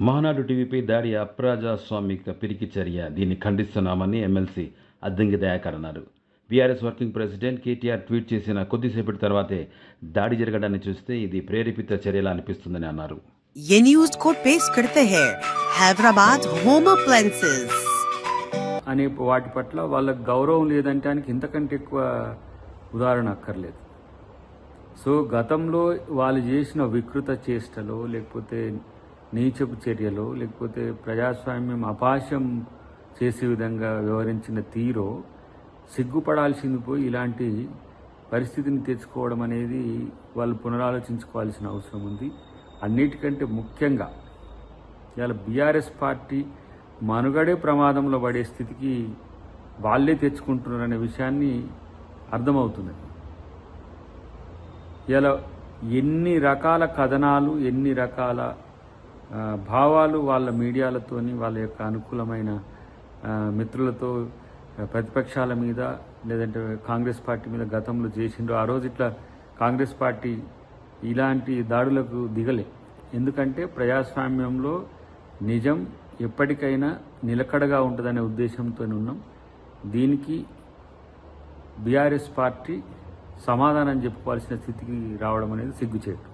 మహానాడు టీవీపై దాడి అప్రజాస్వామిక పిరికి చర్య. దీన్ని ఖండిస్తున్నామని ఎమ్మెల్సీ అద్దంకి దయాకర్ అన్నారు. BRS working president KTR tweet చేసిన కొద్దిసేపటి తర్వాతే దాడి జరగడాన్ని చూస్తే ఇది ప్రేరేపిత చర్యలా అనిపిస్తుందని అన్నారు. ये न्यूज को पेश करते हैं हैदराबाद होम अप्लायंसेस అనే వాటి పట్ల వాళ్ళకి గౌరవం లేదంటానికి ఇంతకంటే ఎక్కువ ఉదాహరణ అక్కర్లేదు. సో గతంలో వాళ్ళు చేసిన వికృత చేష్టలో, లేకపోతే నీచపు చర్యలో, లేకపోతే ప్రజాస్వామ్యం అపాశం చేసే విధంగా వ్యవహరించిన తీరో సిగ్గుపడాల్సింది పోయి ఇలాంటి పరిస్థితిని తెచ్చుకోవడం అనేది వాళ్ళు పునరాలోచించుకోవాల్సిన అవసరం ఉంది. అన్నిటికంటే ముఖ్యంగా ఇవాళ బీఆర్ఎస్ పార్టీ మనుగడే ప్రమాదంలో పడే స్థితికి వాళ్ళే తెచ్చుకుంటున్నారనే విషయాన్ని అర్థమవుతున్నది. ఇలా ఎన్ని రకాల కథనాలు, ఎన్ని రకాల భావాలు వాళ్ళ మీడియాలతోని, వాళ్ళ యొక్క అనుకూలమైన మిత్రులతో ప్రతిపక్షాల మీద, లేదంటే కాంగ్రెస్ పార్టీ మీద గతంలో చేసిండ్రు. ఆ రోజు ఇట్లా కాంగ్రెస్ పార్టీ ఇలాంటి దాడులకు దిగలే. ఎందుకంటే ప్రజాస్వామ్యంలో నిజం ఎప్పటికైనా నిలకడగా ఉంటుందనే ఉద్దేశంతో ఉన్నాం. దీనికి బీఆర్ఎస్ పార్టీ సమాధానం చెప్పుకోవాల్సిన స్థితికి రావడం అనేది సిగ్గుచేటు.